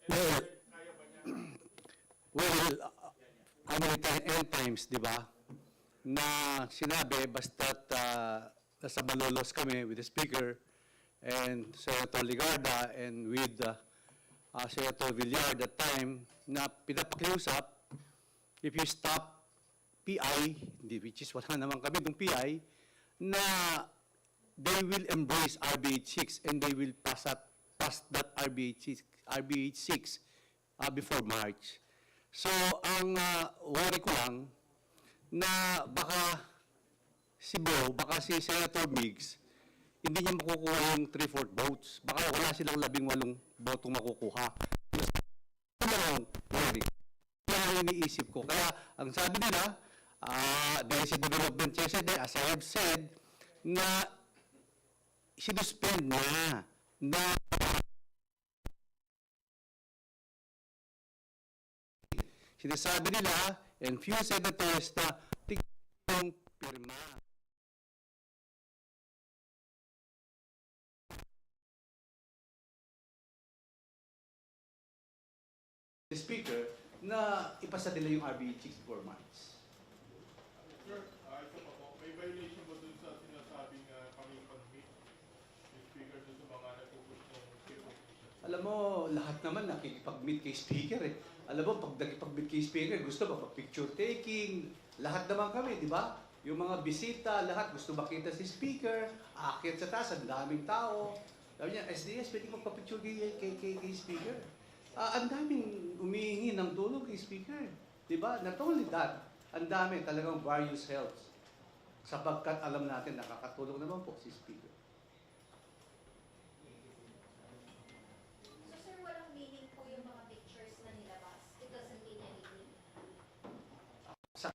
Well, well, how many times, di ba, na sinabi basta't nasa Malolos kami with the Speaker and Senator Ligarda and with Senator Villar that time na pinapakiusap, if you stop PI, which is wala naman kami ng PI, na they will embrace RBH 6 and they will pass that RBH 6 before March. So, ang worry ko lang, na baka si Bo, baka si Senator Migs, hindi niya makukuha yung 3/4 votes. Baka wala silang 18 botong makukuha. Ano lang, worry. Yan ang iniisip ko. Kaya, ang sabi nila, DIC Development yesterday, as I have said, na sinuspend na sinasabi nila, and few senators na tignan pirma. The Speaker, na ipasa nila yung RBH 6 months. Sir, ito pa po, may violation ba dun sa sinasabing kami pag-meet yung speaker dun sa mga nagpupustong petition? Alam mo, lahat naman nakikipag-meet kay Speaker eh. Alam mo, pag nakipag-meet kay Speaker, gusto ba picture taking, lahat naman kami, di ba? Yung mga bisita, lahat gusto makita si Speaker, aakyat sa taas, ang daming tao. Sabi niya, SDS, pwede magpa-picture kay Speaker. Ang daming umihingi ng tulong kay Speaker. Di ba? Not only that, ang dami talagang various helps. Sapagkat alam natin, nakakatulong naman po si Speaker. So sir, walang meaning po yung mga pictures na nilabas? It doesn't mean anything?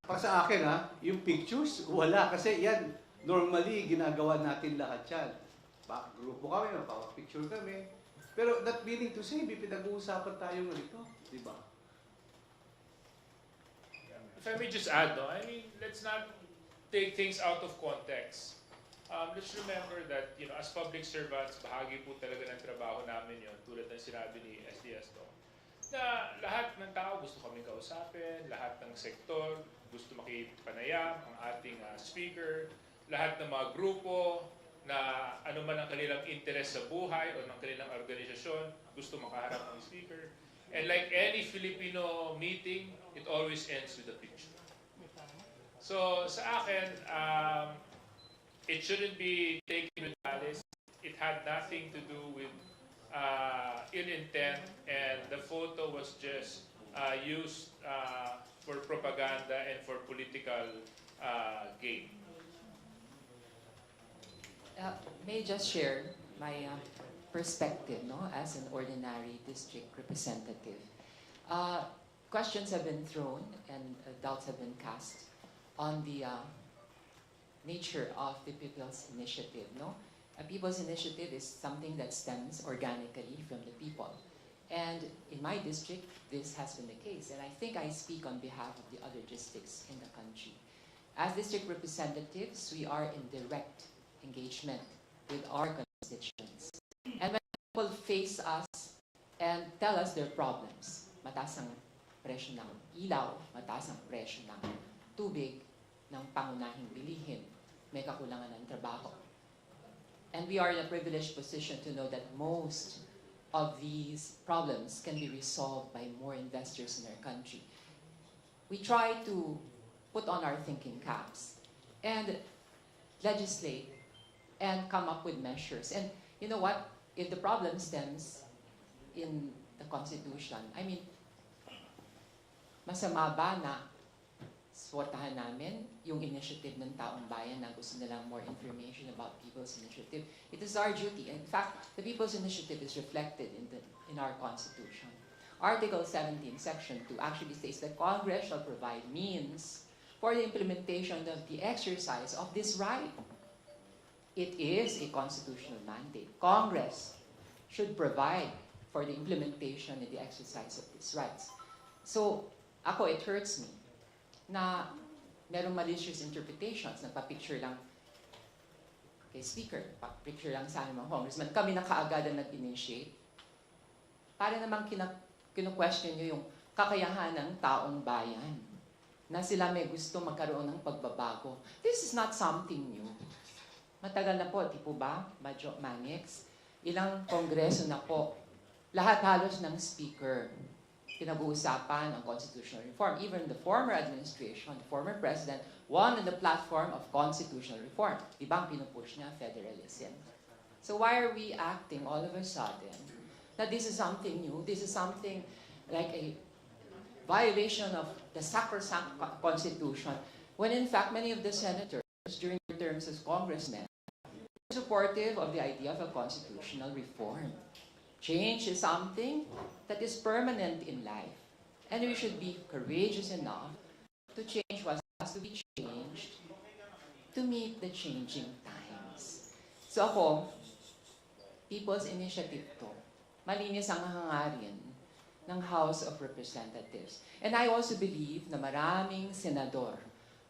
Para sa akin yung pictures, wala. Kasi yan, normally, ginagawa natin lahat yan. Grupo kami, picture kami. Pero that meaning to say, may pinag-uusapan tayo nito. Di ba? If I may just add, no, I mean, let's not take things out of context. Let's remember that, as public servants, bahagi po talaga ng trabaho namin yon, tulad ng sinabi ni SDS, no, na lahat ng tao gusto kami kausapin, lahat ng sektor gusto makipanayam, ang ating speaker, lahat ng mga grupo na ano man ang kanilang interest sa buhay o ng kanilang organisasyon, gusto makaharap ng speaker. And like any Filipino meeting, it always ends with a picture. So sa akin, it shouldn't be taken with malice. It had nothing to do with ill intent, and the photo was just used for propaganda and for political gain. May I just share my perspective, no, as an ordinary district representative. Questions have been thrown and doubts have been cast on the nature of the People's Initiative, no? A People's Initiative is something that stems organically from the people. And in my district, this has been the case. And I think I speak on behalf of the other districts in the country. As district representatives, we are in direct engagement with our constituents. And when people face us and tell us their problems, mataas ang presyo ng ilaw, mataas ang presyo ng tubig, ng pangunahing bilihin, may kakulangan ng trabaho. And we are in a privileged position to know that most of these problems can be resolved by more investors in our country. We try to put on our thinking caps and legislate and come up with measures. And you know what? If the problem stems in the Constitution, I mean, masama ba na suportahan namin yung initiative ng taong bayan na gusto nilang more information about People's Initiative? It is our duty. In fact, the People's Initiative is reflected in our Constitution. Article 17, Section 2 actually states that Congress shall provide means for the implementation of the exercise of this right. It is a constitutional mandate. Congress should provide for the implementation and the exercise of these rights. So, it hurts me na merong malicious interpretations, nagpa-picture lang kay Speaker, picture lang sa amin mga congressman. Kami na kaagad ang nag-initiate. Para namang kino-question nyo yung kakayahan ng taong bayan na sila may gusto magkaroon ng pagbabago. This is not something new. Matagal na po, di po ba, Madjo Manix? Ilang kongreso na po. Lahat halos ng speaker. Pinag-uusapan ang constitutional reform. Even the former administration, the former president, won on the platform of constitutional reform. Di ba ang pinupush niya? Federalism. So why are we acting all of a sudden that this is something new? This is something like a violation of the sacrosanct Constitution, when in fact many of the senators during their terms as congressmen are supportive of the idea of a constitutional reform. Change is something that is permanent in life, and we should be courageous enough to change what has to be changed to meet the changing times. So ako, People's Initiative to, malinis ang hangarin ng House of Representatives. And I also believe na maraming senador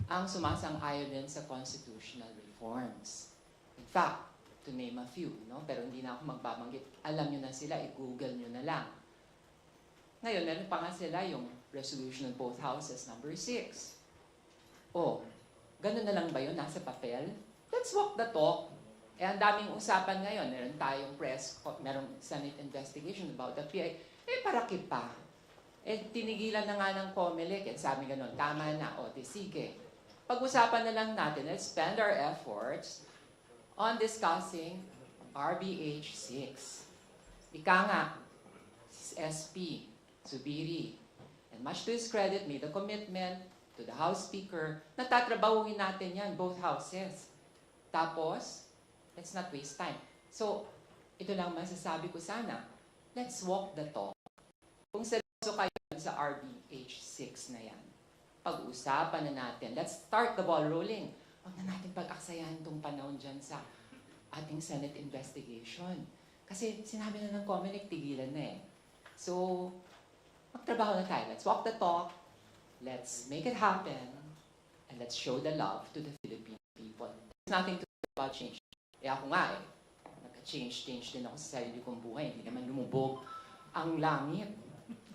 ang sumasang-ayon din sa constitutional reforms. In fact, to name a few, no? Pero hindi na ako magbabanggit. Alam nyo na sila, i-google nyo na lang. Ngayon, meron pa nga sila yung resolution of both houses, number 6. Oh, ganun na lang ba yun? Nasa papel? Let's walk the talk. Eh, ang daming usapan ngayon. Meron tayong merong Senate investigation about the PI. Eh, parakip pa. Eh, tinigilan na nga ng COMELEC. Eh, sabi ganun, tama na. O, sige. Pag-usapan na lang natin, let's spend our efforts on discussing RBH 6. Ika nga, SP, Zubiri, and much to his credit, made a commitment to the House Speaker na tatrabahuin natin yan, both houses. Tapos, let's not waste time. So, ito lang masasabi ko sana. Let's walk the talk. Kung seryoso kayo sa RBH 6 na yan, pag-usapan na natin. Let's start the ball rolling. Huwag na natin pag-aksayahan itong panahon dyan sa ating Senate investigation. Kasi sinabi na ng COMELEC, tigilan na eh. So, magtrabaho na tayo. Let's walk the talk. Let's make it happen. And let's show the love to the Philippine people. There's nothing to say about change. Eh ako nga eh. Nagka-change din ako sa sarili kong buhay. Hindi naman lumubog ang langit.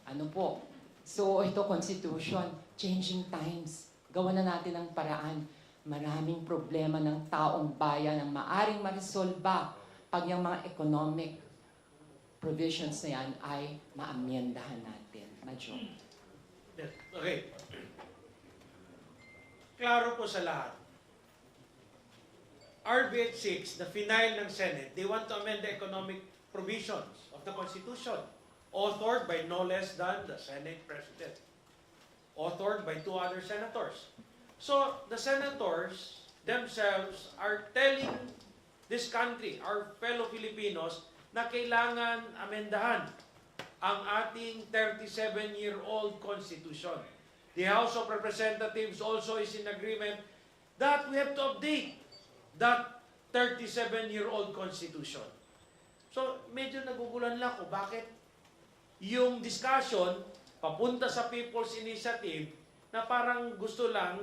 Ano po? So, ito, Constitution, changing times. Gawa na natin ang paraan. Maraming problema ng taong bayan ang maaring marisolba pag yung mga economic provisions na yan ay maamyendahan natin. Madjo. Okay. Klaro po sa lahat. RBH 6, the final ng Senate, they want to amend the economic provisions of the Constitution, authored by no less than the Senate President, authored by 2 other senators. So, the senators themselves are telling this country, our fellow Filipinos, na kailangan amendahan ang ating 37-year-old Constitution. The House of Representatives also is in agreement that we have to update that 37-year-old Constitution. So, medyo nagugulan lang ako, bakit yung discussion papunta sa People's Initiative na parang gusto lang,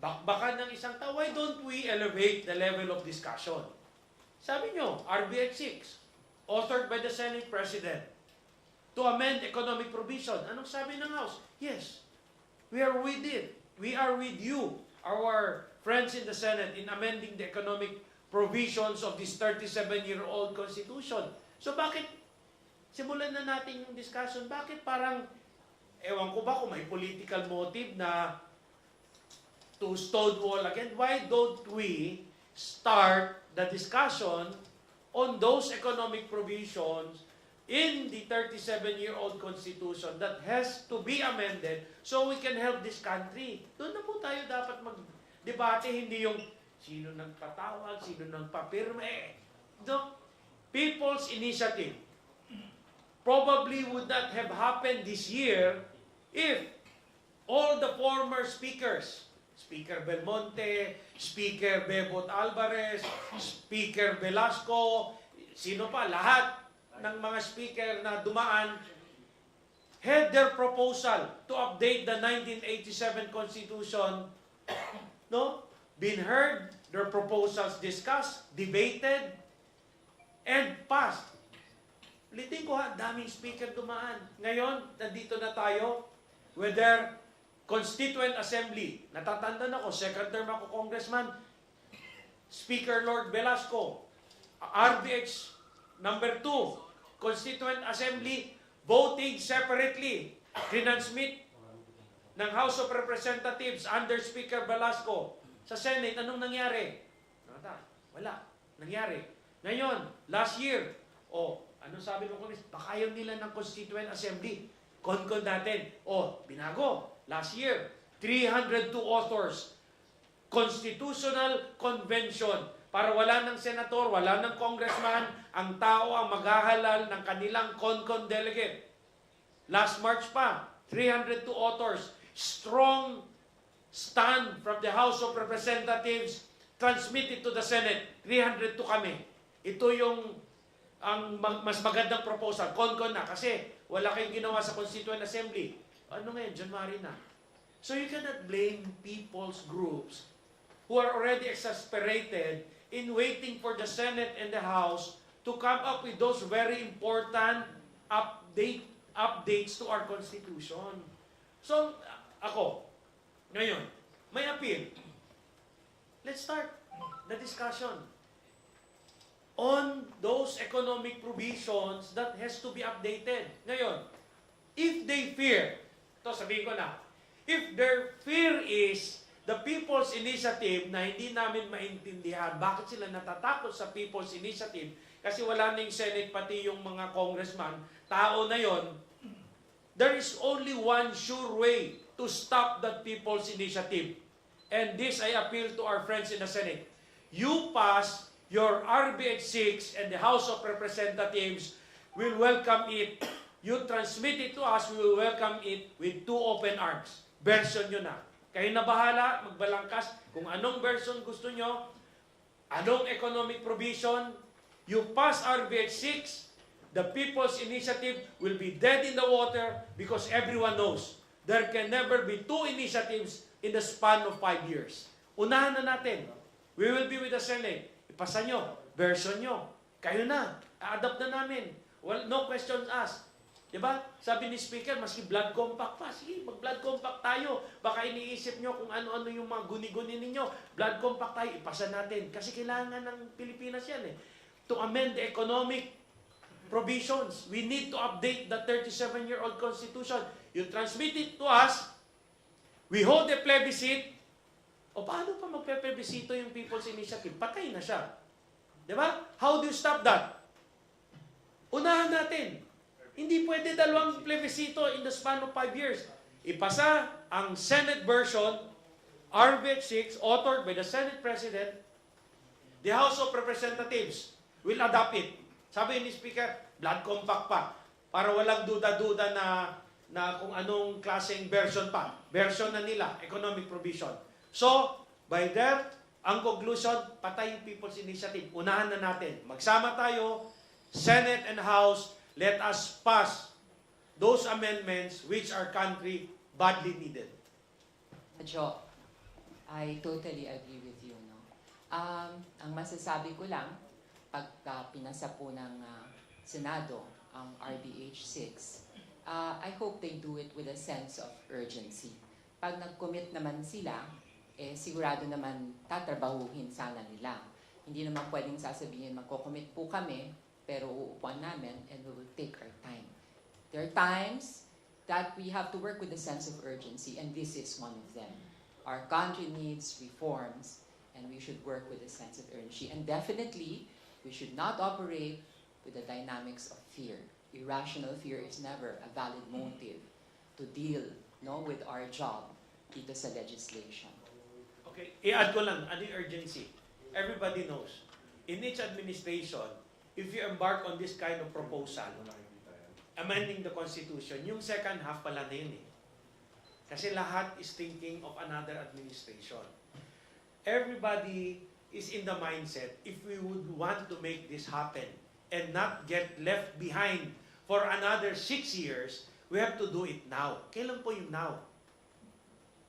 bakbakan ng isang tao. Why don't we elevate the level of discussion? Sabi nyo, RBH 6, authored by the Senate President, to amend economic provision. Anong sabi ng House? Yes, we are with it. We are with you, our friends in the Senate, in amending the economic provisions of this 37-year-old Constitution. So bakit, simulan na natin yung discussion, bakit parang, ewan ko ba kung may political motive na to stonewall again? Why don't we start the discussion on those economic provisions in the 37-year-old Constitution that has to be amended so we can help this country? Doon na po tayo dapat mag-debate, hindi yung sino nagpatawag, sino nagpapirme. The People's Initiative probably would not have happened this year if all the former speakers, Speaker Belmonte, Speaker Bebot Alvarez, Speaker Velasco, sino pa, lahat ng mga speaker na dumaan, had their proposal to update the 1987 Constitution, been heard, their proposals discussed, debated, and passed. Ulitin ko ha, daming speaker dumaan. Ngayon, nandito na tayo with their Constituent Assembly. Natatanda ako, second term ako congressman, Speaker Lord Velasco, RBH number 2, Constituent Assembly, voting separately. Transmit ng House of Representatives under Speaker Velasco. Sa Senate, anong nangyari? Wala. Nangyari. Ngayon, last year, anong sabi ng Congress? Baka ayaw nila ng Constituent Assembly. Konkon natin. Binago. Last year, 302 authors. Constitutional Convention. Para wala ng senator, wala ng congressman, ang tao ang maghahalal ng kanilang konkon delegate. Last March pa, 302 authors. Strong stand from the House of Representatives transmitted to the Senate. 302 kami. Ito yung ang mas magandang proposal. Konkon na kasi wala kayong ginawa sa Constituent Assembly. Ano ngayon? January na. So you cannot blame people's groups who are already exasperated in waiting for the Senate and the House to come up with those very important updates to our Constitution. So, ako, ngayon, may appeal. Let's start the discussion on those economic provisions that has to be updated. Ngayon, if they fear, ito sabihin ko na, if their fear is the People's Initiative na hindi namin maintindihan, bakit sila natatakot sa People's Initiative? Kasi wala na yung Senate, pati yung mga congressman, tao na yon. There is only one sure way to stop that People's Initiative. And this I appeal to our friends in the Senate. You pass your RBH 6 and the House of Representatives will welcome it. You transmit it to us, we will welcome it with two open arms. Version nyo na. Kayo na bahala, magbalangkas kung anong version gusto nyo, anong economic provision. You pass RBH 6, the People's Initiative will be dead in the water because everyone knows there can never be two initiatives in the span of 5 years. Unahan na natin. We will be with the Senate. Ipasa nyo, version nyo. Kayo na, a-adapt na namin. Well, no questions asked. Diba? Sabi ni Speaker, maski blood compact pa. Sige, mag-blood compact tayo. Baka iniisip nyo kung ano-ano yung mga guni-guni ninyo. Blood compact tayo, ipasa natin. Kasi kailangan ng Pilipinas yan eh. To amend the economic provisions, we need to update the 37-year-old Constitution. You transmit it to us, we hold a plebiscite. O paano pa magpe-plebiscito yung People's Initiative? Patay na siya. Diba? How do you stop that? Unahan natin. Hindi pwede dalawang plebiscito in the span of 5 years. Ipasa ang Senate version, RBH 6, authored by the Senate President, the House of Representatives will adopt it. Sabi ni Speaker, blood compact pa. Para walang duda-duda na kung anong klaseng version pa. Version na nila, economic provision. So, by that, ang conclusion, patay yung People's Initiative. Unahan na natin. Magsama tayo, Senate and House, let us pass those amendments which our country badly needed. Jo, I totally agree with you. No? Ang masasabi ko lang, pag pinasa po ng Senado ang RBH 6, I hope they do it with a sense of urgency. Pag nag-commit naman sila, sigurado naman tatrabahuhin sana nila. Hindi naman pwedeng sasabihin, magko-commit po kami, pero uupuan namin and we will take our time. There are times that we have to work with a sense of urgency, and this is one of them. Our country needs reforms, and we should work with a sense of urgency. And definitely, we should not operate with the dynamics of fear. Irrational fear is never a valid motive to deal with our job dito sa legislation. Okay, i-add ko lang, ano yung urgency? Everybody knows. In each administration, if you embark on this kind of proposal, amending the Constitution, yung second half pala na yun eh. Kasi lahat is thinking of another administration. Everybody is in the mindset, if we would want to make this happen and not get left behind for another 6 years, we have to do it now. Kailan po yung now?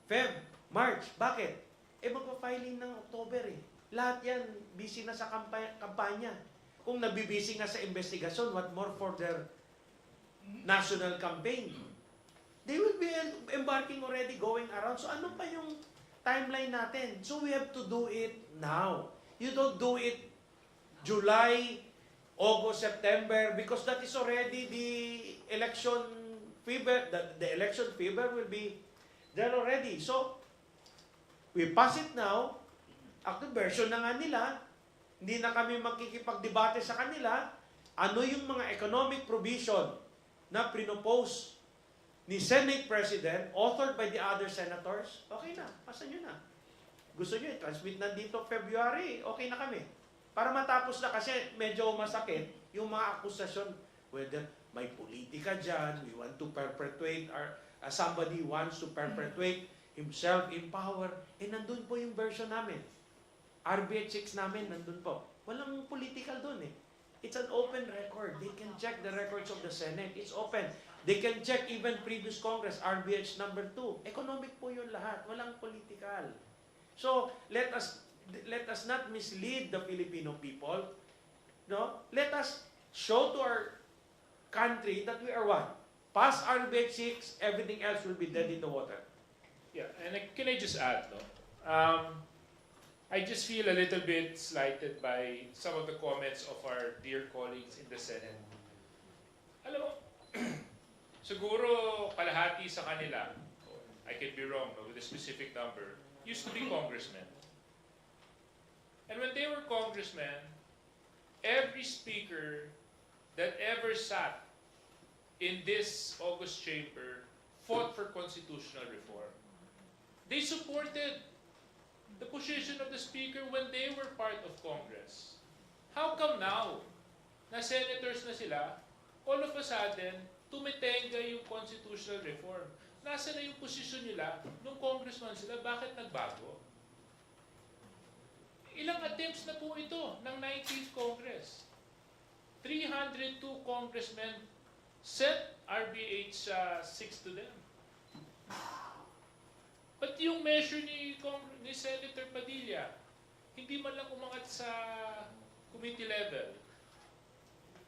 Feb, March. Bakit? Magpa-filing ng October eh. Lahat yan, busy na sa kampanya. Kung nabibisi nga sa investigasyon, what more for their national campaign? They will be embarking already, going around. So ano pa yung timeline natin? So we have to do it now. You don't do it July, August, September, because that is already the election fever. The election fever will be there already. So, we pass it now. Actual version na nga nila. Hindi na kami makikipagdebate sa kanila. Ano yung mga economic provision na pinopose ni Senate President, authored by the other senators? Okay na, pasa nyo na. Gusto nyo i-transmit na dito February, okay na kami. Para matapos na kasi medyo masakit yung mga akusasyon. Whether may politika dyan, we want to perpetuate, or somebody wants to perpetuate himself in power. Eh, nandun po yung version namin. RBH6 namin, nandun po. Walang political dun eh. It's an open record. They can check the records of the Senate. It's open. They can check even previous Congress, RBH number 2. Economic po yun lahat. Walang political. So, let us not mislead the Filipino people. No? Let us show to our country that we are one. Pass RBH6, everything else will be dead in the water. Yeah, and can I just add, no? I just feel a little bit slighted by some of the comments of our dear colleagues in the Senate. Alam mo, siguro kalahati sa kanila, I could be wrong with a specific number, used to be congressmen. And when they were congressmen, every speaker that ever sat in this August chamber fought for constitutional reform. They supported the position of the speaker when they were part of Congress. How come now, na senators na sila, all of a sudden, tumitenga yung constitutional reform? Nasa na yung posisyon nila nung congressman sila? Bakit nagbago? Ilang attempts na po ito ng 19th Congress? 302 congressmen sent RBH 6 to them. But yung measure ni Senator Padilla, hindi man lang umangat sa committee level.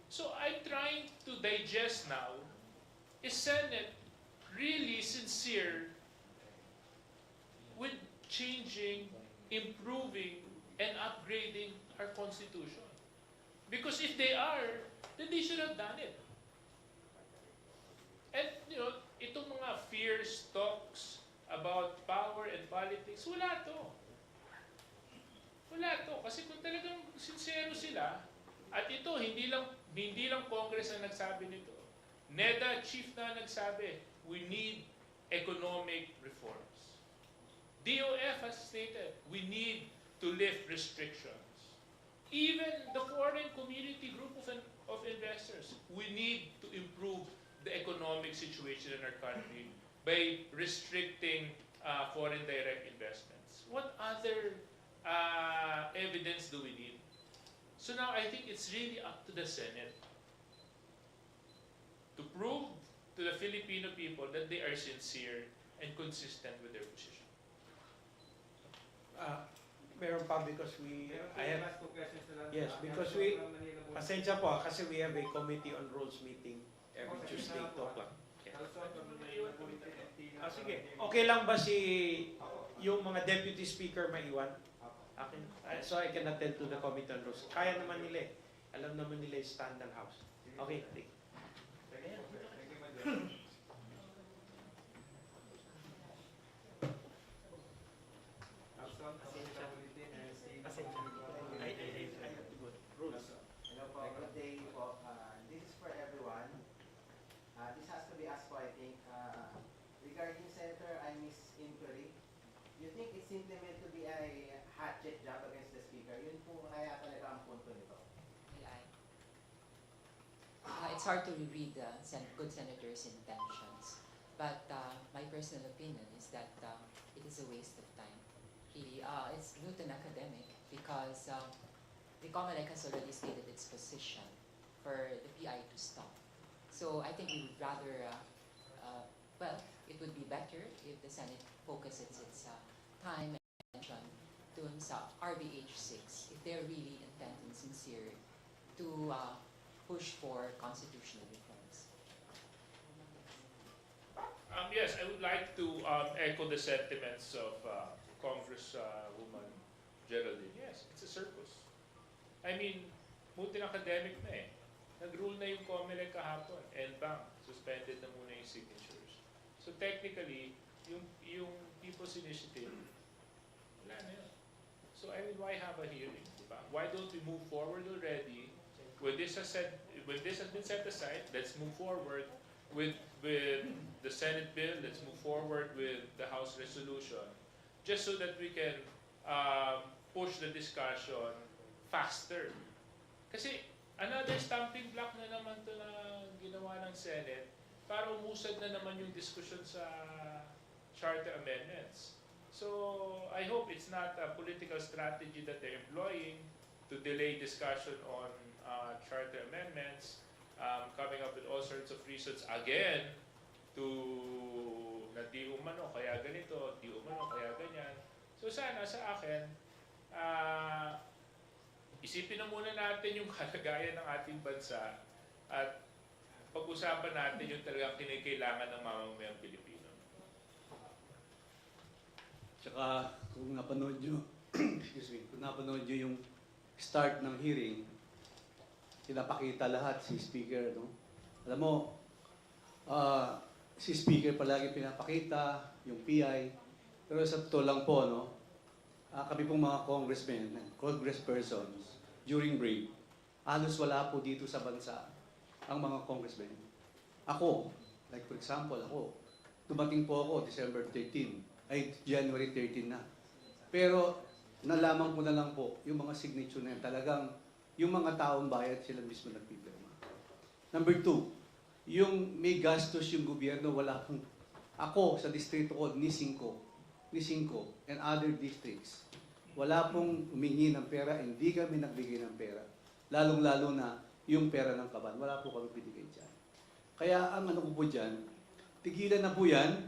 So I'm trying to digest now, is Senate really sincere with changing, improving, and upgrading our Constitution? Because if they are, then they should have done it. And, you know, itong mga fierce talks about power and politics, wala to. Wala to. Kasi kung talagang sincero sila, at ito, hindi lang Congress ang nagsabi nito. NEDA chief na nagsabi, we need economic reforms. DOF has stated, we need to lift restrictions. Even the foreign community group of investors, we need to improve the economic situation in our country by restricting foreign direct investments. What other evidence do we need? So now I think it's really up to the Senate to prove to the Filipino people that they are sincere and consistent with their position. Meron pa because I have, last two questions na lang. yes, because pasensya po kasi we have a committee on rules meeting every Tuesday, 2 o'clock. Sige. Okay lang ba yung mga deputy speaker maiwan? Okay. So I can attend to the committee on rules. Kaya naman nila eh. Alam naman nila yung stand ng house. Okay. Hello po, good day po. This is for everyone. This has to be asked po, I think. Regarding Senator Imus inquiry, you think it's simply meant to be a hatchet job against the Speaker? Yun po kaya talaga ang punto nito. It's hard to read good senators' intentions, but my personal opinion is that it is a waste of time. Really, it's Newton academic because the COMELEC has already stated its position for the PI to stop. So I think we would rather, it would be better if the Senate focuses its time and attention to RBH 6 if they're really intent and sincere to push for constitutional reforms. Yes, I would like to echo the sentiments of Congresswoman Geraldine. Yes, it's a circus. I mean, multi-academic na eh. Nag-rule na yung COMELEC kahapon and bang, suspended na muna yung signatures. So technically, yung People's Initiative, wala na yun. So I mean, why have a hearing? Diba? Why don't we move forward already? When this has been set aside, let's move forward with the Senate bill, let's move forward with the House resolution, just so that we can push the discussion faster. Kasi another stumbling block na naman to na ginawa ng Senate para umusad na naman yung discussion sa charter amendments. So I hope it's not a political strategy that they're employing to delay discussion on charter amendments, coming up with all sorts of reasons again to na di umano kaya ganito, di umano kaya ganyan. So sana sa akin, isipin na muna natin yung kalagayan ng ating bansa at pag-usapan natin yung talagang kinikailangan ng mamamayang Pilipino. Tsaka kung napanood nyo, excuse me, kung napanood nyo yung start ng hearing, pinapakita lahat si Speaker, no? Alam mo, si Speaker palagi pinapakita, yung PI, pero sa totoo lang po, no? Kami pong mga congressmen, congresspersons, during break, halos wala po dito sa bansa ang mga congressmen. Ako, like for example, ako, dumating po ako December 13, ay January 13 na. Pero nalaman ko na lang po yung mga signature na yan. Talagang yung mga taong bayad sila mismo nagpipirma. Number 2, yung may gastos yung gobyerno, wala pong, ako sa distrito ko, ni 5, and other districts, wala pong humingi ng pera, hindi kami nagbigay ng pera. Lalong-lalo na yung pera ng kaban, wala po kami binigay dyan. Kaya ang ano ko po dyan, tigilan na po yan.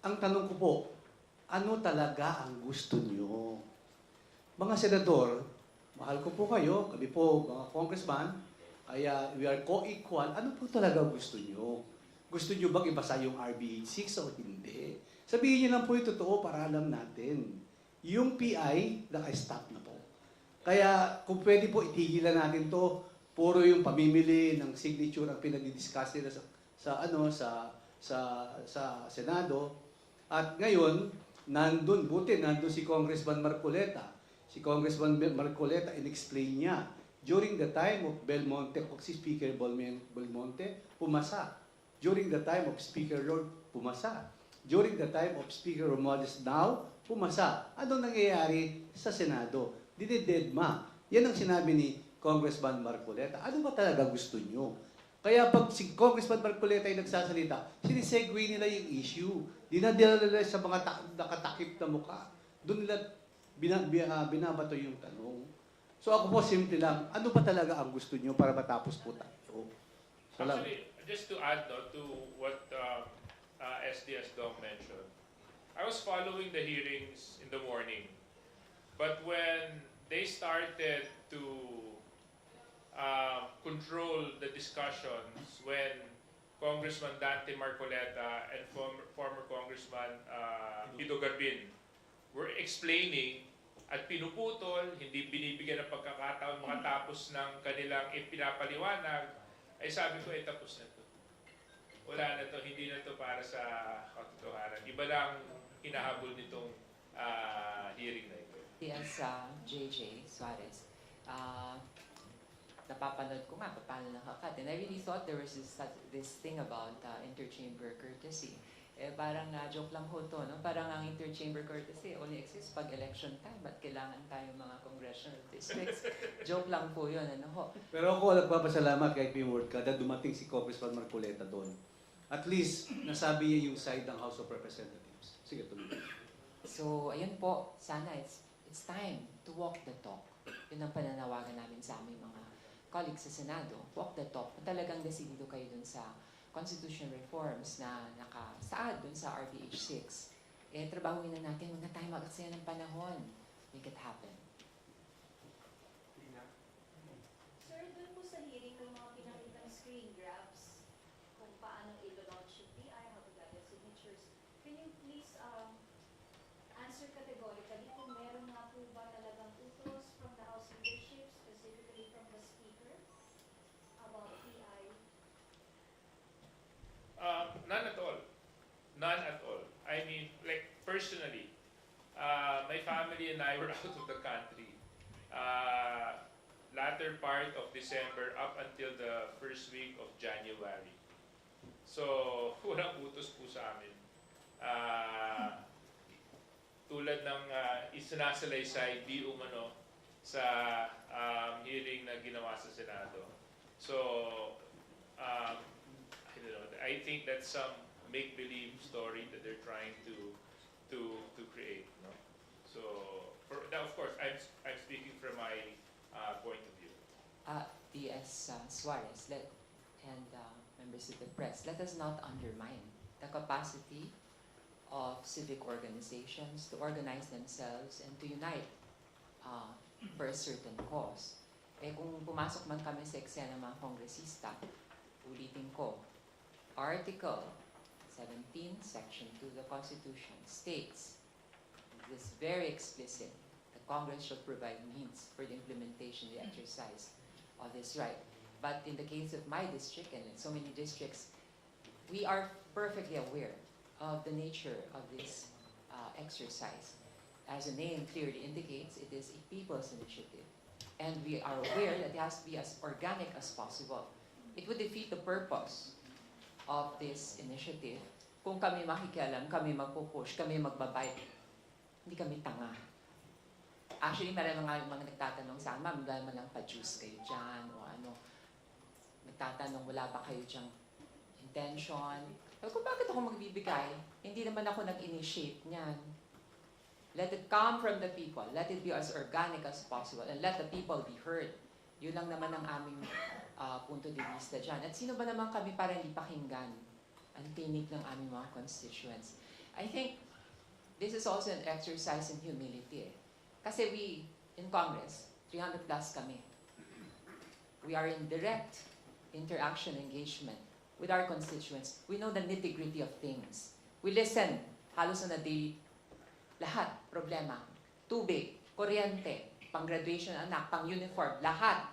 Ang tanong ko po, ano talaga ang gusto nyo? Mga senador, mahal ko po kayo, kami po mga congressman, kaya we are co-equal. Ano po talaga gusto nyo? Gusto nyo bang ibasa yung RB 6 o hindi? Sabihin nyo lang po yung totoo para alam natin. Yung PI, naka-stop na po. Kaya kung pwede po, itigilan natin to. Puro yung pamimili ng signature ang pinag-discuss nila sa Senado. At ngayon, nandun si Congressman Marcoleta. Si Congressman Marcoleta, in-explain niya. During the time of Belmonte, si Speaker Belmonte, pumasa. During the time of Speaker Lord, pumasa. During the time of Speaker Romualdez now, pumasa. Ano nangyayari sa Senado? Dinidedma. Yan ang sinabi ni Congressman Marcoleta. Ano ba talaga gusto nyo? Kaya pag si Congressman Marcoleta ay nagsasalita, sinisegue nila yung issue. Dinadala nila sa mga nakatakip na mukha. Doon nila binabato yung tanong. So ako po, simple lang, ano ba talaga ang gusto nyo para matapos po tayo? Salamat. Actually, just to add to what SDS Dong mentioned, I was following the hearings in the morning, but when they started to control the discussions, when Congressman Dante Marcoleta and former Congressman Guido Garbin were explaining at pinuputol, hindi binibigyan ng pagkakataon makatapos ng kanilang ipinapaliwanag, ay sabi ko, tapos na to. Wala na to, hindi na to para sa katotohanan. Iba lang hinahabol nitong hearing na ito. Yes, JJ Suarez, napapanood ko nga paano nakakat. And I really thought there was this thing about interchamber courtesy. Parang joke lang ho to, no? Parang ang interchamber courtesy only exists pag election time. Ba't kailangan tayo mga congressional districts? Joke lang po yun, ano ho? Pero ako nagpapasalamat kay P-Word ka dahil dumating si Congressman Marcoleta doon. At least, nasabi niya yung side ng House of Representatives. Sige, tuloy. So, ayun po, sana it's time to walk the talk. Yun ang pananawagan namin sa aming mga colleagues sa Senado. Walk the talk. Kung talagang desidido kayo dun sa constitutional reforms na nakasaad dun sa RBH 6, trabahuin na natin, huwag na tayo mag-aksaya ng panahon. Make it happen. Sir, Doon po sa hearing, may mga pinakitang screen grabs kung paano i-launch yung PI, how to gather signatures. Can you please answer categorically kung meron nga po ba talagang utos from the House leadership, specifically from the Speaker, about PI? None at all. None at all. I mean, like personally, my family and I were out of the country. Latter part of December up until the first week of January. So, walang utos po sa amin. Tulad ng isinasalaysay di umano sa hearing na ginawa sa Senado. So, I don't know. I think that's some make-believe story that they're trying to create. No? So, now of course, I'm speaking from my point of view. DS Suarez and members of the press, let us not undermine the capacity of civic organizations to organize themselves and to unite for a certain cause. Eh kung pumasok man kami sa eksena ng mga kongresista, ulitin ko, Article 17, Section 2 of the Constitution states, this very explicit, the Congress shall provide means for the implementation, the exercise of this right. But in the case of my district and in so many districts, we are perfectly aware of the nature of this exercise. As the name clearly indicates, it is a people's initiative. And we are aware that it has to be as organic as possible. It would defeat the purpose of this initiative kung kami makikialam, kami magpupush, kami magbabay. Hindi kami tanga. Actually, marami mga nagtatanong sa akin, ma'am, dahil man lang pa-juice kayo dyan o ano. Nagtatanong, wala ba kayo dyang intention? Sabi ko, bakit ako magbibigay? Hindi naman ako nag-initiate niyan. Let it come from the people. Let it be as organic as possible. And let the people be heard. Yun lang naman ang aming punto de vista dyan. At sino ba naman kami para hindi pakinggan ang tinig ng aming mga constituents? I think this is also an exercise in humility. Kasi we, in Congress, 300 plus kami. We are in direct interaction, engagement with our constituents. We know the nitty-gritty of things. We listen, halos on a daily, lahat, problema. Tubig, kuryente, pang-graduation ng anak, pang-uniform, lahat.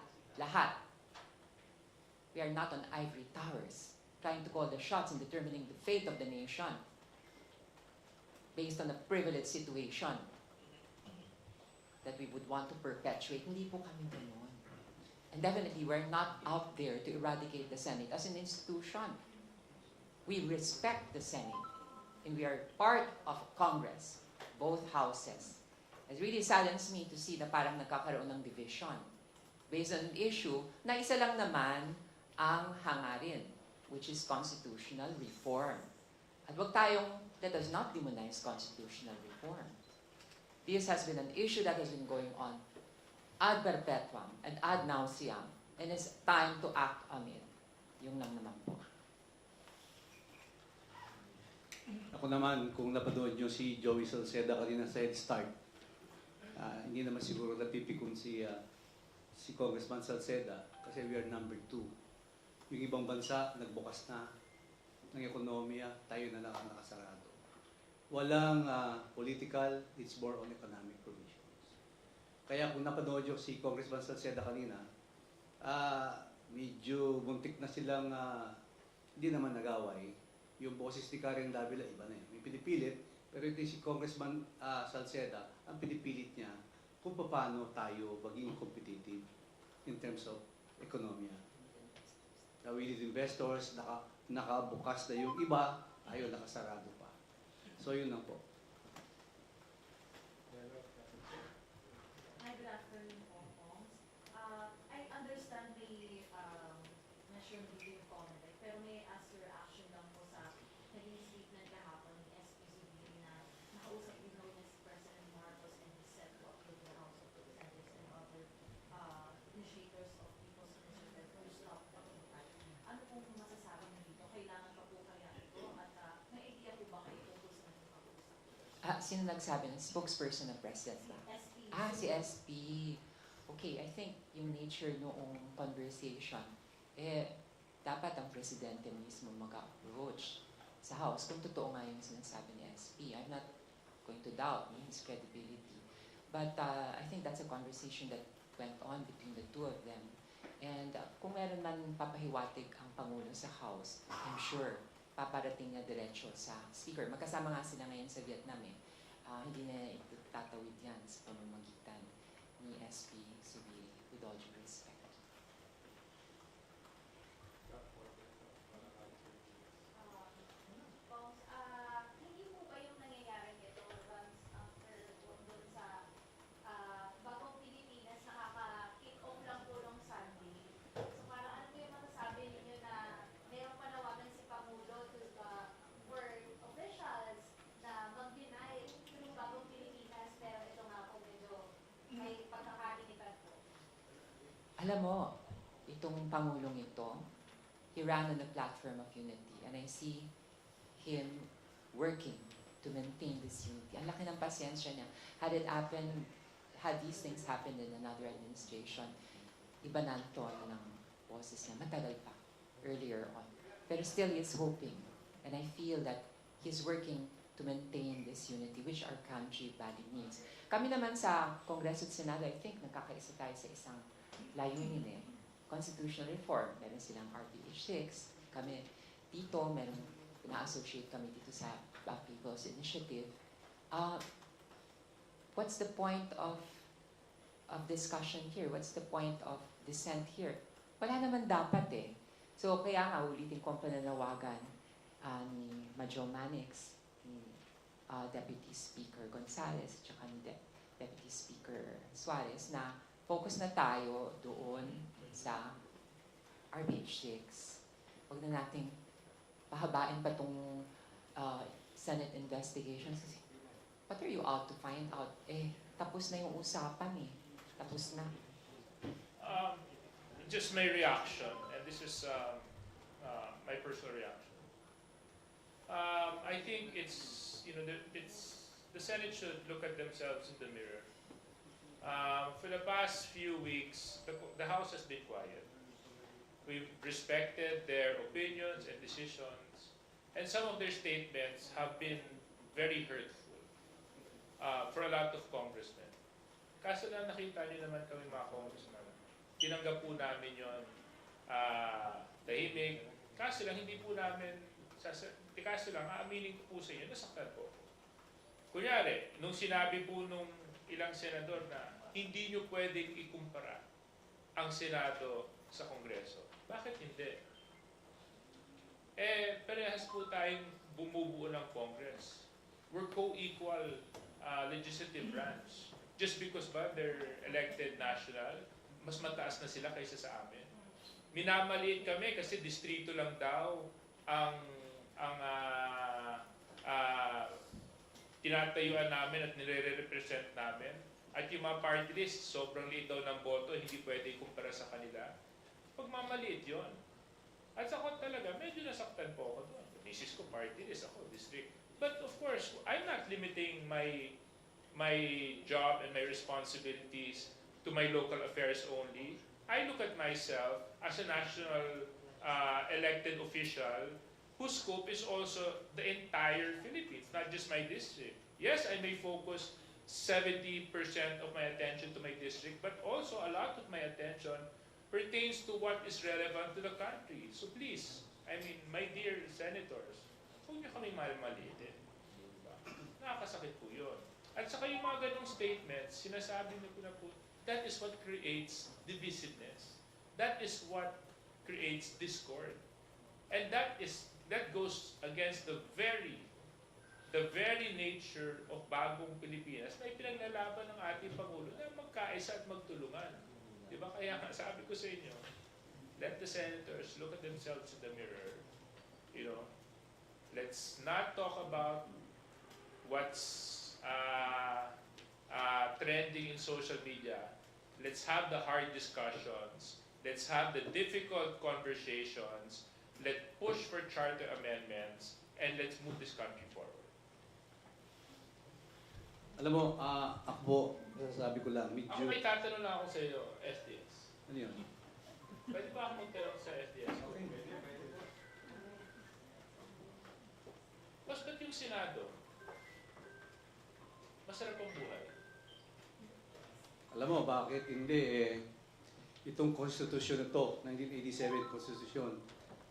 We are not on ivory towers, trying to call the shots and determining the fate of the nation based on a privileged situation that we would want to perpetuate. Hindi po kami ganoon. And definitely, we're not out there to eradicate the Senate as an institution. We respect the Senate, and we are part of Congress, both houses. It really saddens me to see na parang nagkakaroon ng division based on an issue na isa lang naman ang hangarin, which is constitutional reform. At let us not demonize constitutional reform. This has been an issue that has been going on ad perpetuum and ad nauseam, and it's time to act on it. Yung lang naman po. Ako naman, kung napanood nyo si Joey Salceda kanina sa Head Start, hindi naman siguro napipikon si Congressman Salceda kasi we are number 2. Yung ibang bansa, nagbukas na ng ekonomiya, tayo na lang ang nakasarado. Walang political, it's more on economic provisions. Kaya kung napanood nyo si Congressman Salceda kanina, medyo buntik na silang hindi naman nagaway. Yung boses ni Karen Davila, iba na yun. May pinipilit, pero ito si Congressman Salceda, ang pinipilit niya kung paano tayo maging competitive in terms of ekonomiya. We need investors, nakabukas na yung iba, ayaw nakasarado pa. So yun lang po. Hi, good afternoon, Hong Kong. I understand the measure review comment, pero may ask your reaction lang po sa naging statement kahapon ni SPCB na nakausap din daw niya si President Marcos and he said to upload the House of Representatives and other initiators of People's Initiative to stop the impact. Ano pong masasabi niyo dito? Kailangan pa po kaya ito? At may idea po ba kayo tungkol sa nagkakausap? Sino nagsabi ng spokesperson ng President ba? SP. Si SP. Okay, I think yung nature noong conversation, dapat ang presidente mismo mag-approach sa House kung totoo nga yung sinasabi ni SP. I'm not going to doubt his credibility. But I think that's a conversation that went on between the two of them. And kung meron man papahiwatig ang Pangulo sa House, I'm sure paparating niya diretso sa Speaker. Magkasama nga sila ngayon sa Vietnam eh. Hindi na itatawid yan sa pamamagitan ni SP Subiri, with all due respect. Poms, hindi po ba yung nangyayari nito runs after doon sa bagong Pilipinas nakaka-kick off lang po nung Sunday? So parang ano po yung masasabi ninyo na mayroong panawagan si Pangulo to for officials na mag-deny yung bagong Pilipinas pero ito nga po medyo may pagkakainitan po? Alam mo, itong Pangulong ito, he ran on a platform of unity. And I see him working to maintain this unity. Ang laki ng pasyensya niya. Had these things happened in another administration, iba na ang tono ng boses niya. Matagal pa, earlier on. Pero still, he is hoping. And I feel that he's working to maintain this unity, which our country badly needs. Kami naman sa Kongreso at Senado, I think, nagkakaisa tayo sa isang layunin eh. Constitutional reform, meron silang RPH 6. Kami dito, meron na-associate kami dito sa People's Initiative. What's the point of discussion here? What's the point of dissent here? Wala naman dapat eh. So kaya nga ulitin ko ang pananawagan ni Major Manix, ni Deputy Speaker Gonzales, at saka ni Deputy Speaker Suarez na focus na tayo doon sa RPH 6. Huwag na nating pahabain pa itong Senate investigations. Kasi, what are you out to find out? Tapos na yung usapan eh. Tapos na. Just my reaction, and this is my personal reaction. I think it's the Senate should look at themselves in the mirror. For the past few weeks, the House has been quiet. We've respected their opinions and decisions, and some of their statements have been very hurtful for a lot of congressmen. Kaso lang nakita niyo naman kami mga congressmen, tinanggap po namin yon tahimik. Kaso lang hindi po namin, kaso lang aaminin ko po sa inyo, nasaktan po. Kunyari, nung sinabi po nung ilang senador na hindi nyo pwedeng ikumpara ang Senado sa Kongreso. Bakit hindi? Parehas po tayong bumubuo ng Congress. We're co-equal legislative branch. Just because ba they're elected national, mas mataas na sila kaysa sa amin. Minamaliit kami kasi distrito lang daw ang tinatayuan namin at nire-represent namin. At yung mga party list, sobrang liit daw ng boto, hindi pwede ikumpara sa kanila. Pagmamaliit yun. At sa ako talaga, medyo nasaktan po ako doon. Misis ko, party list ako, district. But of course, I'm not limiting my job and my responsibilities to my local affairs only. I look at myself as a national elected official whose scope is also the entire Philippines, not just my district. Yes, I may focus 70% of my attention to my district, but also a lot of my attention pertains to what is relevant to the country. So please, I mean, my dear senators, huwag niyo kami maliitin. Nakakasakit po yun. At saka yung mga ganong statements, sinasabi niyo po na po, that is what creates divisiveness. That is what creates discord. And that goes against the very nature of bagong Pilipinas na ipinaglalaban ng ating Pangulo na magkaisa at magtulungan. Di ba? Kaya nga, sabi ko sa inyo, let the senators look at themselves in the mirror. You know, let's not talk about what's trending in social media. Let's have the hard discussions. Let's have the difficult conversations. Let's push for charter amendments, and let's move this country forward. Alam mo, ako po, sasabi ko lang, Ako medyo, may tatanong lang ako sa iyo, SDS. ano yun? Pwede ba ako magtanong sa SDS? Basta't yung Senado, masarap ang buhay. Alam mo, bakit hindi itong konstitusyon na to, 1987 konstitusyon,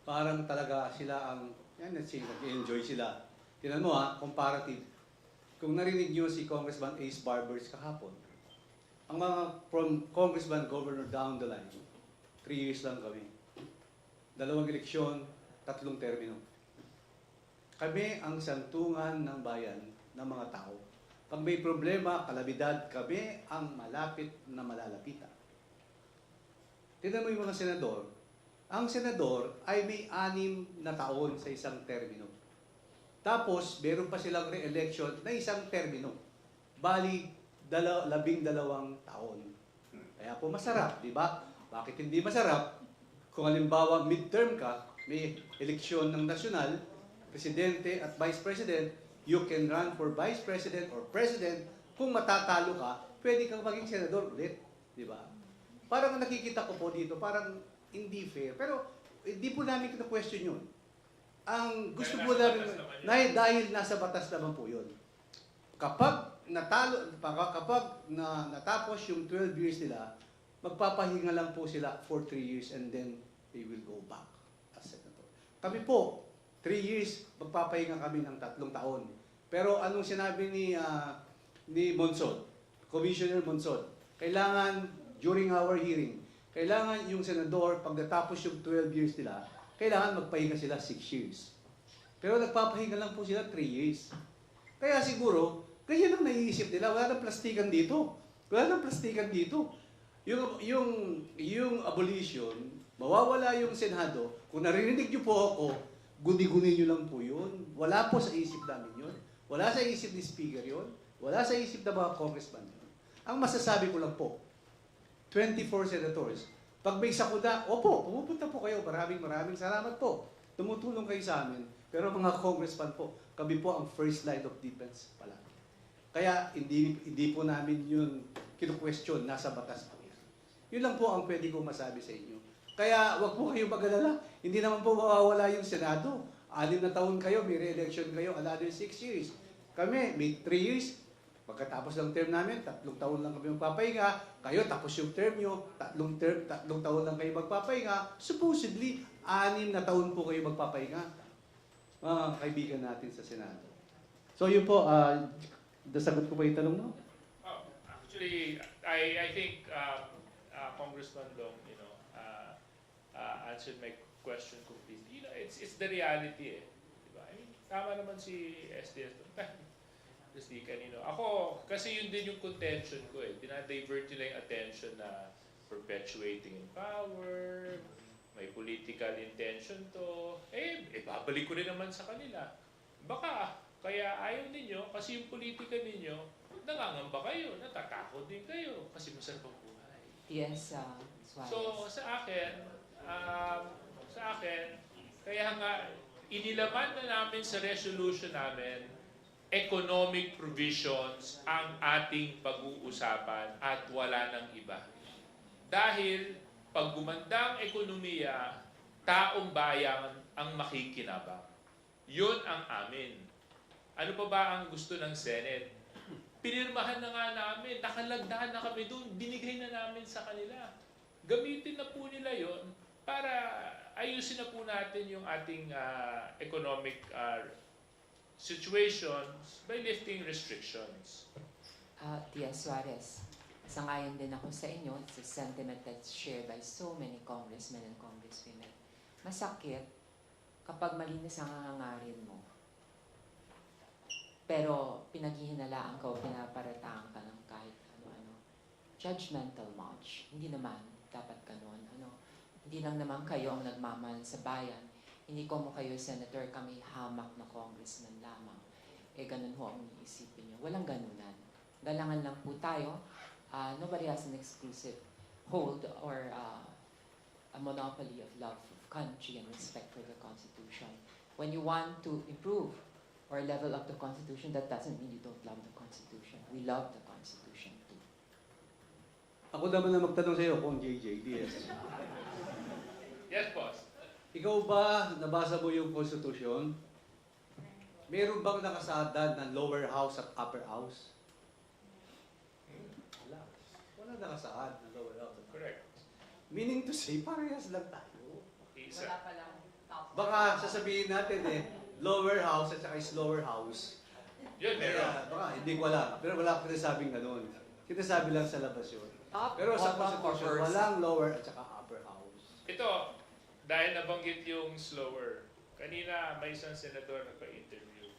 parang talaga sila ang, yan, nag-enjoy sila. Tingnan mo comparative. Kung narinig niyo si Congressman Ace Barbers kahapon, ang mga from Congressman Governor down the line, 3 years lang kami. 2 eleksyon, 3 termino. Kami ang santungan ng bayan ng mga tao. Pag may problema, kalamidad, kami ang malapit na malalapitan. Tignan mo yung mga senador. Ang senador ay may 6 na taon sa isang termino. Tapos, meron pa silang re-election na isang termino. Bali, 12 taon. Kaya po masarap, di ba? Bakit hindi masarap? Kung halimbawa midterm ka, may eleksyon ng nasyonal, presidente at vice president, you can run for vice president or president. Kung matatalo ka, pwede kang maging senador ulit. Di ba? Parang nakikita ko po dito, parang hindi fair. Pero hindi po namin question yun. Ang gusto po namin, dahil nasa batas naman po yun. Kapag natapos yung 12 years nila, magpapahinga lang po sila for 3 years and then they will go back as senator. Kami po, 3 years, magpapahinga kami ng 3 taon. Pero anong sinabi ni Monsod, Commissioner Monsod, kailangan, during our hearing, kailangan yung senador, pag natapos yung 12 years nila, kailangan magpahinga sila 6 years. Pero nagpapahinga lang po sila 3 years. Kaya siguro, ganyan ang naiisip nila, wala nang plastikan dito. Wala nang plastikan dito. Yung abolition, mawawala yung Senado. Kung narinig niyo po ako, guni-guni niyo lang po yun. Wala po sa isip namin yun. Wala sa isip ni Speaker yun. Wala sa isip ng mga congressman yun. Ang masasabi ko lang po, 24 senators, pag may sakuna, opo, pumupunta po kayo. Maraming salamat po. Tumutulong kayo sa amin. Pero mga congressman po, kami po ang first line of defense pala. Kaya hindi po namin yun kinu-question, nasa batas po yan. Yun lang po ang pwede kong masabi sa inyo. Kaya wag po kayong mag-alala. Hindi naman po mawawala yung Senado. 6 na taon kayo, may re-election kayo, another 6 years. Kami, may 3 years. Pagkatapos ng term namin, 3 taon lang kami magpapahinga. Kayo, tapos yung term nyo, 3 taon lang kayo magpapahinga. Supposedly, 6 na taon po kayo magpapahinga. Mga kaibigan natin sa Senado. So yun po, nasagot ko pa yung tanong, no? Oh, actually, I think Congressman Dong, answered my question completely. It's the reality eh. Diba? I mean, tama naman si SDS. Kasi kanino. Ako, kasi yun din yung contention ko eh. Dinadivert nila yung attention na perpetuating in power, may political intention to. Babalik ko rin naman sa kanila. Baka, kaya ayaw ninyo, kasi yung politika ninyo, nangangamba kayo, natatakot din kayo, kasi masarap ang buhay. Yes, Suarez. So, sa akin, kaya nga, inilaman na namin sa resolution namin, economic provisions ang ating pag-uusapan at wala nang iba. Dahil, pag gumanda ang ekonomiya, taong bayan ang makikinabang. Yun ang amin. Ano pa ba ang gusto ng Senate? Pinirmahan na nga namin, nakalagdahan na kami doon, binigay na namin sa kanila. Gamitin na po nila yon para ayusin na po natin yung ating economic situations by lifting restrictions. Tia Suarez, sangayon din ako sa inyo. It's a sentiment that's shared by so many congressmen and congresswomen. Masakit kapag malinis ang hangarin mo. Pero pinaghihinalaan ka o pinaparataan ka ng kahit ano-ano. Judgmental much. Hindi naman dapat ganun. Hindi lang naman kayo ang nagmamahal sa bayan. Hindi ko mo kayo senator, kami hamak na congressman lamang. Ganun ho ang iisipin nyo. Walang ganunan. Galangan lang po tayo. Nobody has an exclusive hold or a monopoly of love of country and respect for the Constitution. When you want to improve or level up the Constitution, that doesn't mean you don't love the Constitution. We love the Constitution too. Ako naman na magtanong sa'yo kung JJDS. Yes, boss. Ikaw ba, nabasa mo yung Constitution? Meron bang nakasada ng lower house at upper house? Wala. Wala nakasaad ng lower house. Correct. Meaning to say, parehas lang tayo. Isa. Wala palang top. Baka sasabihin natin lower house at saka is lower house. Yun, meron. Kaya, baka hindi ko alam. Pero wala akong sinasabing ganun. Sinasabi lang sa labas yun. Top, Pero sa bottom, or Constitution, first? walang lower at saka upper house. Ito, dahil nabanggit yung slower, kanina may isang senador nagpa-interview.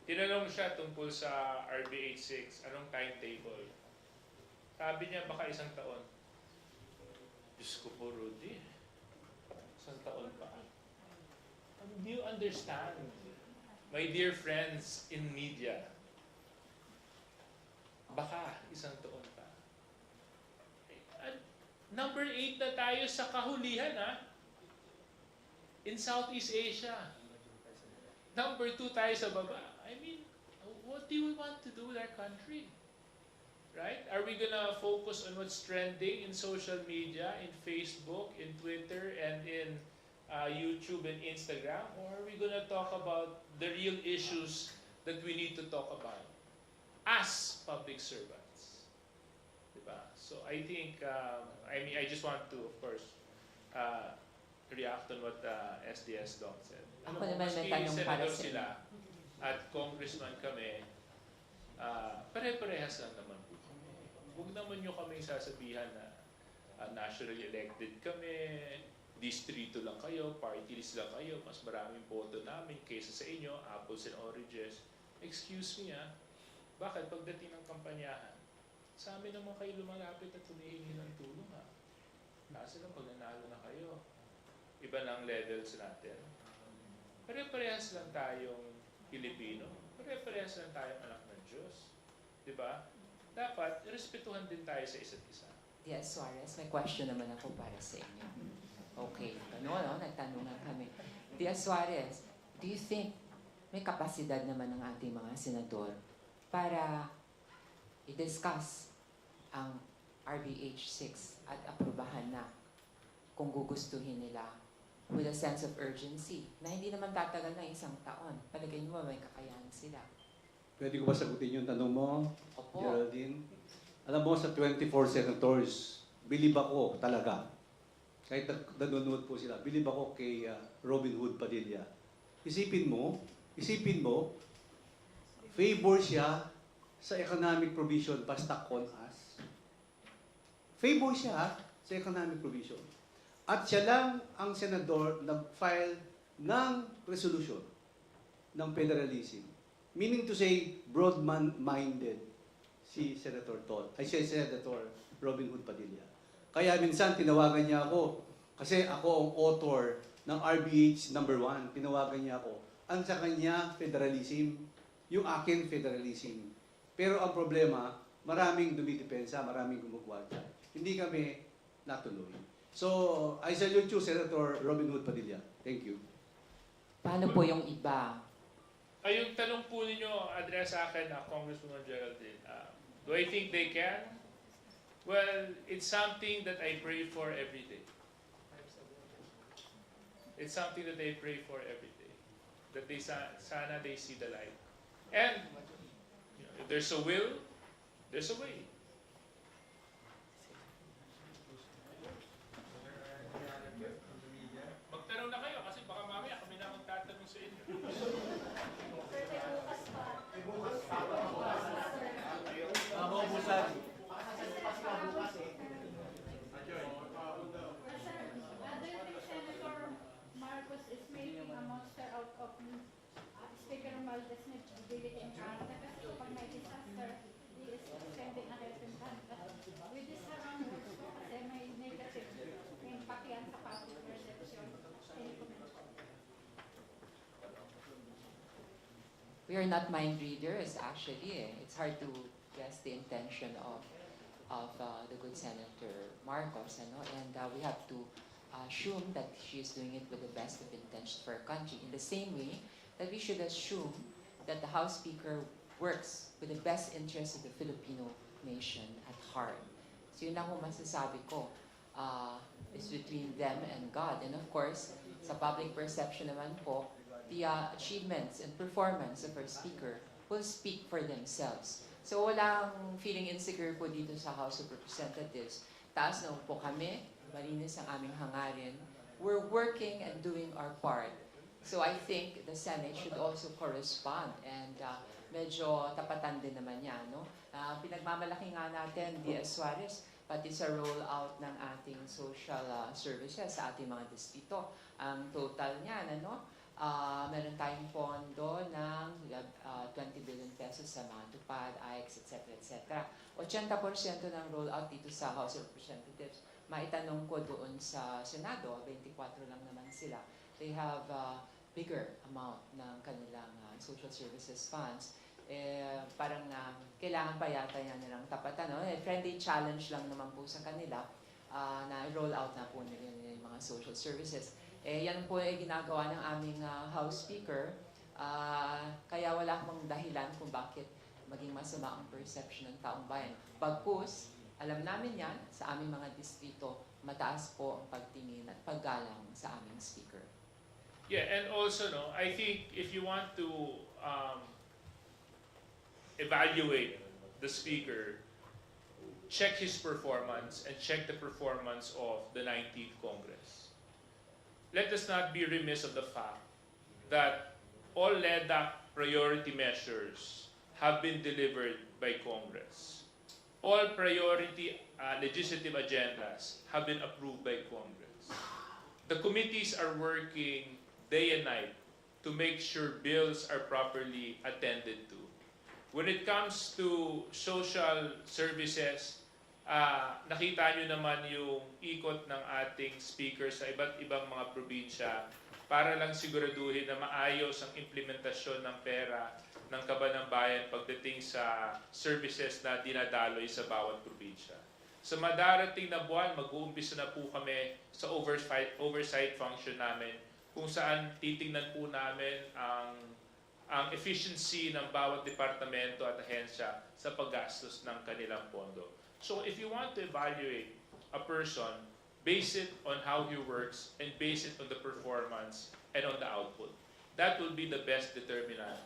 Tinanong siya tungkol sa RBH 6, anong timetable? Sabi niya, baka isang taon. Diyos ko po, Rudy. Isang taon pa. Do you understand? My dear friends in media, baka isang taon pa. At number 8 na tayo sa kahulihan, ha? In Southeast Asia. Number 2 tayo sa baba. I mean, what do we want to do with our country? Right? Are we gonna focus on what's trending in social media, in Facebook, in Twitter, and in YouTube and Instagram? Or are we gonna talk about the real issues that we need to talk about as public servants? Diba? So I think, I just want to, of course, react on what SDS Doc said. Ako naman may Maski tanong para senador sa sila at congressman kami, pare-parehas lang naman po kami. Huwag naman nyo kami sasabihan na nationally elected kami, distrito lang kayo, party list lang kayo, mas maraming boto namin kaysa sa inyo, apples and oranges. Excuse me bakit pagdating ng kampanyahan, sa amin naman kayo lumalapit at humihingi ng tulong Kaso lang pag nanalo na kayo, iba na ang levels natin. Pare-parehas lang tayong Pilipino. Pare-parehas lang tayong anak ng Diyos. Diba? Dapat, respetuhan din tayo sa isa't isa. Yes, Suarez, may question naman ako para sa inyo. Okay, nagtanong na kami. Diaz Suarez, do you think may kapasidad naman ng ating mga senador para i-discuss ang RBH 6 at aprobahan na kung gugustuhin nila with a sense of urgency na hindi naman tatagal na isang taon? Palagay niyo ba may kakayahan sila? Pwede ko ba sagutin yung tanong mo, Opo. Geraldine? Alam mo, sa 24 senators, bilib ako talaga. Kahit nanonood po sila, bilib ako kay Robin Hood Padilla. Isipin mo, favor siya sa economic provision basta con us. Favor siya sa economic provision. At siya lang ang senador nag-file ng resolution ng federalism. Meaning to say, broad-minded si Senator Robin Hood Padilla. Kaya minsan tinawagan niya ako, kasi ako ang author ng RBH number 1, tinawagan niya ako. Ang sa kanya, federalism, yung akin, federalism. Pero ang problema, maraming dumidepensa, maraming gumugwalta. Hindi kami natuloy. So, I salute you, Senator Robin Hood Padilla. Thank you. Paano po yung iba? Ay, yung tanong po ninyo, address sa akin Congresswoman Geraldine, do I think they can? Well, it's something that I pray for every day. It's something that I pray for every day. That they sana they see the light. And if there's a will, there's a way. Magtanong na kayo kasi baka mamaya kami na magtatanong sa inyo. Maubusan. Senator Marcos is making a monster out of Speaker Romualdez na bibili in Canada kasi kapag may disaster, he is sending a helping hand. With this words ko kasi may negative impact yan sa public perception. Any comment po? We are not mind readers, actually. It's hard to guess the intention of the good Senator Marcos, and we have to assume that she is doing it with the best of intentions for our country. In the same way that we should assume that the House Speaker works with the best interest of the Filipino nation at heart. So yun lang ho masasabi ko. Is between them and God. And of course, sa public perception naman po, the achievements and performance of our speaker will speak for themselves. So walang feeling insecure po dito sa House of Representatives. Taas na po kami, malinis ang aming hangarin. We're working and doing our part. So I think the Senate should also correspond and medyo tapatan din naman yan. No? Pinagmamalaki nga natin, D.S. Suarez, pati sa rollout ng ating social services sa ating mga distrito. Ang total niyan, meron tayong pondo ng 20 billion pesos sa mga tupad, AIX, etc. etc. 80% ng rollout dito sa House of Representatives. Maitanong ko doon sa Senado, 24 lang naman sila. They have bigger amount ng kanilang social services funds. Parang kailangan pa yata yan nilang tapatan. Friendly challenge lang naman po sa kanila na roll out na po nila yung mga social services. Yan po ay ginagawa ng aming House Speaker. Kaya wala akong dahilan kung bakit maging masama ang perception ng taong bayan. Bagkus, alam namin yan, sa aming mga distrito, mataas po ang pagtingin at paggalang sa aming Speaker. Yeah, and also, I think if you want to evaluate the speaker, check his performance and check the performance of the 19th Congress. Let us not be remiss of the fact that all LEDAC priority measures have been delivered by Congress. All priority legislative agendas have been approved by Congress. The committees are working day and night to make sure bills are properly attended to. When it comes to social services, nakita nyo naman yung ikot ng ating speaker sa iba't ibang mga probinsya para lang siguraduhin na maayos ang implementasyon ng pera ng Kaban ng Bayan pagdating sa services na dinadaloy sa bawat probinsya. Sa madarating na buwan, mag-uumpisa na po kami sa oversight function namin kung saan titingnan po namin ang efficiency ng bawat departamento at ahensya sa paggastos ng kanilang pondo. So if you want to evaluate a person, base it on how he works and base it on the performance and on the output. That will be the best determinant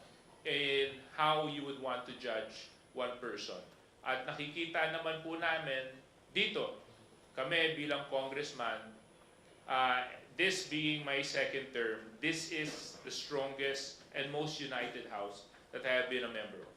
in how you would want to judge one person. At nakikita naman po namin dito, kami bilang congressman, this being my second term, this is the strongest and most united House that I have been a member of.